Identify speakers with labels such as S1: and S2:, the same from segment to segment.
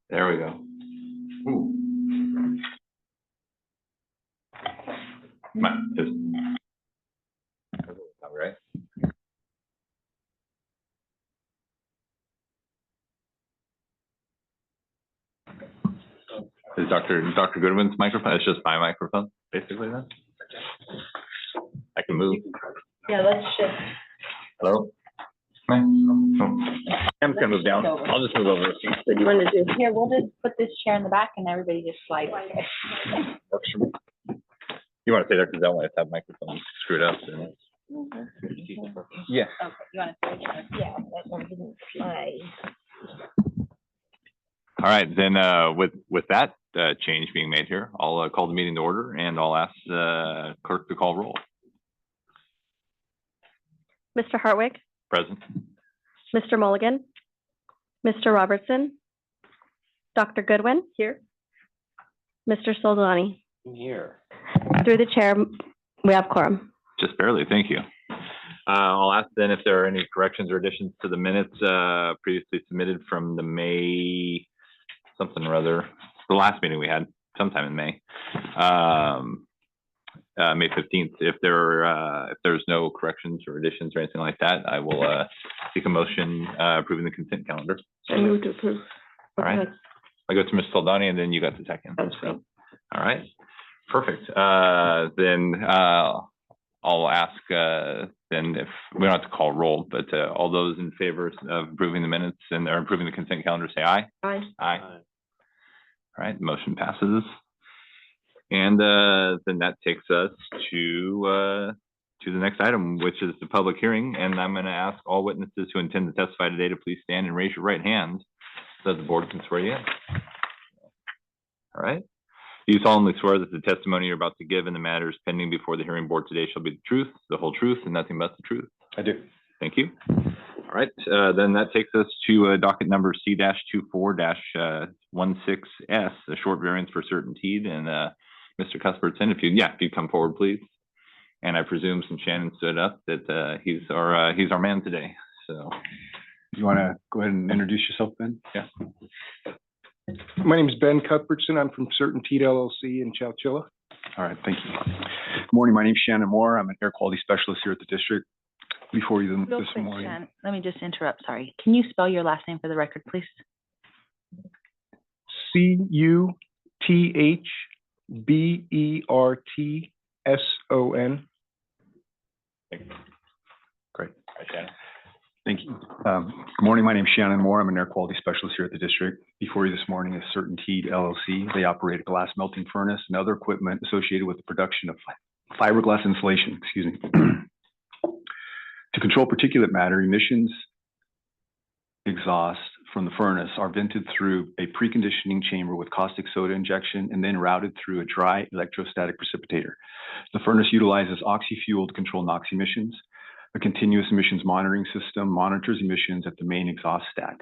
S1: There we go. Ooh. Just all right. Is Dr. Goodwin's microphone? It's just my microphone, basically. Then I can move.
S2: Yeah, let's shift.
S1: Hello. I'm just gonna move down. I'll just move over.
S2: What do you want to do? Here, we'll just put this chair in the back and everybody just slide.
S1: Works for me. You want to stay there because I don't want to have microphone screwed up. Yeah.
S2: Okay, you want to stay there? Yeah, that one didn't slide.
S1: All right, then with that change being made here, I'll call the meeting to order and I'll ask the clerk to call roll.
S3: Mr. Hartwig,
S1: Present.
S3: Mr. Mulligan, Mr. Robertson, Dr. Goodwin, here, Mr. Soldani.
S4: Here.
S3: Through the chair, we have quorum.
S1: Just barely, thank you. I'll ask then if there are any corrections or additions to the minutes previously submitted from the May something or other, the last meeting we had sometime in May, May 15th. If there's no corrections or additions or anything like that, I will seek a motion approving the consent calendar.
S3: I move to approve.
S1: All right. I go to Ms. Soldani and then you got the second.
S3: That's right.
S1: All right. Perfect. Then I'll ask then if we don't have to call roll, but all those in favor of approving the minutes and or approving the consent calendar say aye.
S3: Aye.
S1: Aye. All right, motion passes. And then that takes us to the next item, which is the public hearing. And I'm going to ask all witnesses who intend to testify today to please stand and raise your right hand so that the board can swear you in. All right. You solemnly swear that the testimony you're about to give in the matters pending before the hearing board today shall be the truth, the whole truth, and nothing but the truth.
S4: I do.
S1: Thank you. All right, then that takes us to docket number C-24-16S, a short variance for certainty. And Mr. Cuthbertson, if you come forward, please. And I presume since Shannon stood up that he's our man today. So
S4: You want to go ahead and introduce yourself, Ben?
S1: Yeah.
S5: My name is Ben Cuthbertson. I'm from CRHB LLC in Chowchilla.
S4: All right, thank you. Good morning. My name is Shannon Moore. I'm an air quality specialist here at the district. Before you
S2: Real
S4: this
S2: quick,
S4: morning.
S2: Shannon, let me just interrupt. Sorry. Can you spell your last name for the record, please?
S5: CUTHBERTSON.
S4: Great. Thank you. Good morning. My name is Shannon Moore. I'm an air quality specialist here at the district. Before you this morning is CRHB LLC. They operate a glass melting furnace and other equipment associated with the production of fiberglass insulation. Excuse me. To control particulate matter, emissions exhaust from the furnace are vented through a preconditioning chamber with caustic soda injection and then routed through a dry electrostatic precipitator. The furnace utilizes oxy-fuel to control NOx emissions. A continuous emissions monitoring system monitors emissions at the main exhaust stack.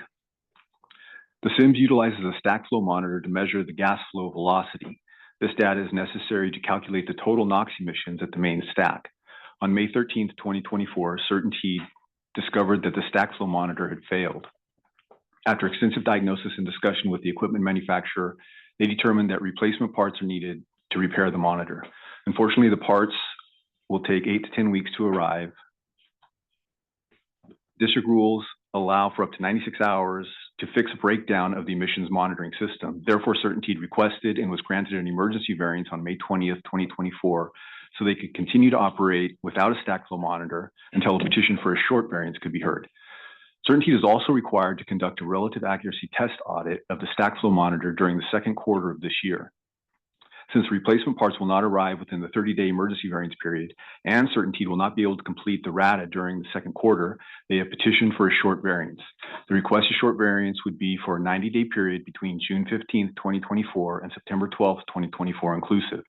S4: The SIMS utilizes a stack flow monitor to measure the gas flow velocity. This data is necessary to calculate the total NOx emissions at the main stack. On May 13th, 2024, CRHB discovered that the stack flow monitor had failed. After extensive diagnosis and discussion with the equipment manufacturer, they determined that replacement parts are needed to repair the monitor. Unfortunately, the parts will take 8 to 10 weeks to arrive. District rules allow for up to 96 hours to fix a breakdown of the emissions monitoring system. Therefore, CRHB requested and was granted an emergency variance on May 20th, 2024, so they could continue to operate without a stack flow monitor until a petition for a short variance could be heard. CRHB is also required to conduct a relative accuracy test audit of the stack flow monitor during the second quarter of this year. Since replacement parts will not arrive within the 30-day emergency variance period, and CRHB will not be able to complete the RATA during the second quarter, they have petitioned for a short variance. The requested short variance would be for a 90-day period between June 15th, 2024 and September 12th, 2024 inclusive.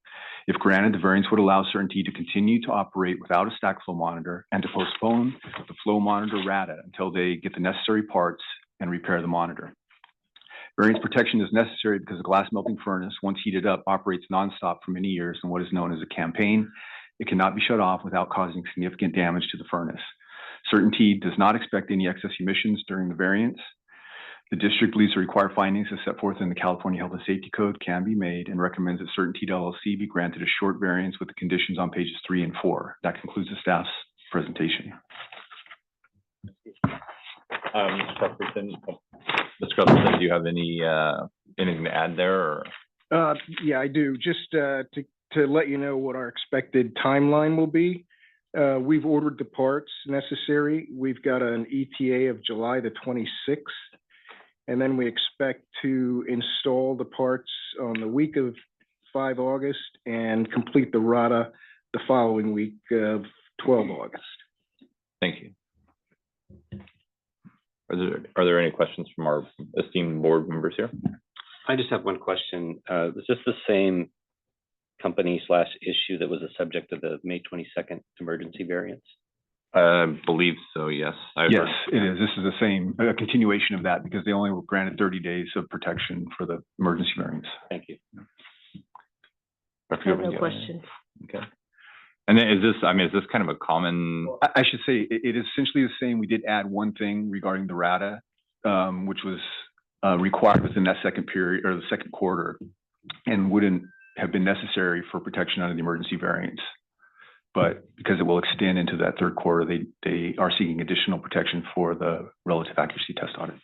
S4: If granted, the variance would allow CRHB to continue to operate without a stack flow monitor and to postpone the flow monitor RATA until they get the necessary parts and repair the monitor. Variance protection is necessary because the glass melting furnace, once heated up, operates nonstop for many years in what is known as a campaign. It cannot be shut off without causing significant damage to the furnace. CRHB does not expect any excess emissions during the variance. The district believes the required findings as set forth in the California Health and Safety Code can be made and recommends that Certainty LLC be granted a short variance with the conditions on pages 3 and 4. That concludes the staff's presentation.
S1: Mr. Cuthbertson, do you have any anything to add there? Or?
S5: Yeah, I do. Just to let you know what our expected timeline will be. We've ordered the parts necessary. We've got an ETA of July the 26th, and then we expect to install the parts on the week of 5 August and complete the RADA the following week of 12 August.
S1: Thank you. Are there any questions from our esteemed board members here?
S6: I just have one question. Was this the same company / issue that was the subject of the May 22nd emergency variance?
S1: I believe so, yes.
S4: Yes, it is. This is the same, a continuation of that because they only were granted 30 days of protection for the emergency variance.
S6: Thank you.
S3: I have no questions.
S1: Okay. And then is this kind of a common?
S4: I should say it is essentially the same. We did add one thing regarding the RADA, which was required within that second period or the second quarter and wouldn't have been necessary for protection under the emergency variance. But because it will extend into that third quarter, they are seeking additional protection for the relative accuracy test audit.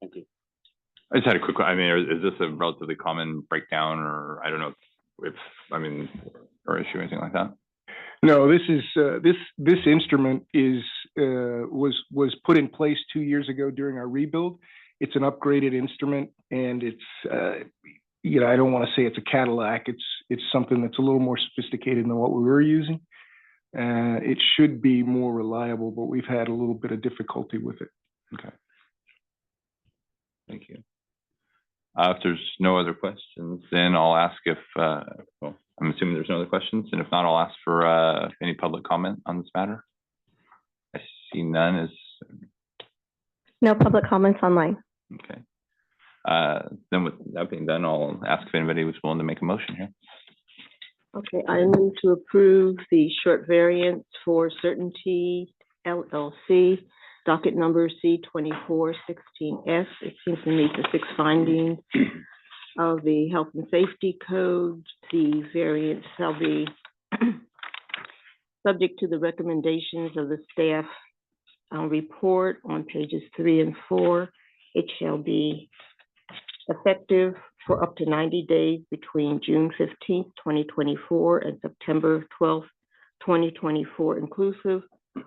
S6: Thank you.
S1: I just had a quick, is this a relatively common breakdown or I don't know if, or issue or anything like that?
S5: No, this is this instrument was put in place 2 years ago during our rebuild. It's an upgraded instrument, and it's I don't want to say it's a Cadillac. It's something that's a little more sophisticated than what we were using. It should be more reliable, but we've had a little bit of difficulty with it.
S1: Okay. Thank you. If there's no other questions, then I'll ask if, well, I'm assuming there's no other questions, and if not, I'll ask for any public comment on this matter. I see none.
S3: No public comments online.
S1: Okay. Then with that being done, I'll ask if anybody was willing to make a motion here.
S7: Okay, I move to approve the short variance for Certainty LLC, docket number C2416F. It seems to meet the 6 findings of the Health and Safety Code. The variance shall be subject to the recommendations of the staff report on pages 3 and 4. It shall be effective for up to 90 days between June 15th, 2024 and September 12th, 2024 inclusive,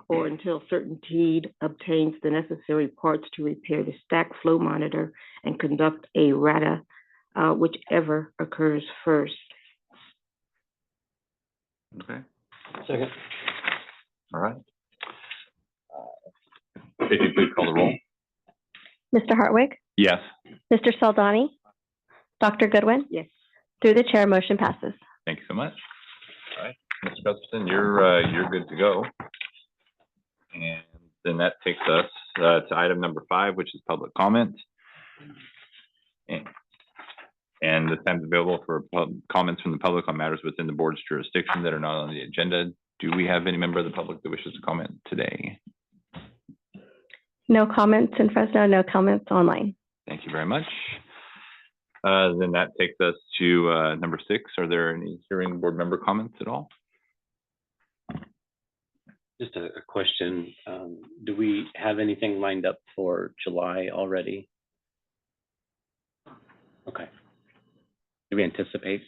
S7: or until Certainty obtains the necessary parts to repair the stack flow monitor and conduct a RADA, whichever occurs first.
S1: Okay.
S6: Second.
S1: All right. If you please call the roll.
S3: Mr. Hartwig?
S1: Yes.
S3: Mr. Saldani? Dr. Goodwin?
S7: Yes.
S3: Through the chair, motion passes.
S1: Thank you so much. All right, Mr. Gustafson, you're good to go. And then that takes us to item number 5, which is public comment. And the time's available for comments from the public on matters within the board's jurisdiction that are not on the agenda. Do we have any member of the public that wishes to comment today?
S3: No comments in Fresno, no comments online.
S1: Thank you very much. Then that takes us to number 6. Are there any hearing board member comments at all?
S6: Just a question. Do we have anything lined up for July already? Okay. Do we anticipate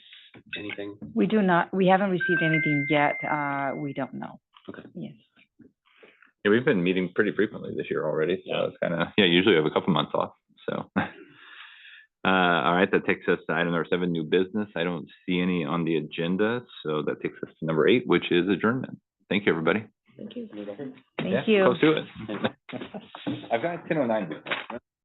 S6: anything?
S2: We do not, we haven't received anything yet. We don't know.
S6: Okay.
S2: Yes.
S1: Yeah, we've been meeting pretty frequently this year already. So it's kind of, usually we have a couple months off. So, all right, that takes us to item number 7, new business. I don't see any on the agenda. So that takes us to number 8, which is adjournment. Thank you, everybody.
S7: Thank you.
S2: Thank you.
S1: Close to it. I've got 10:09.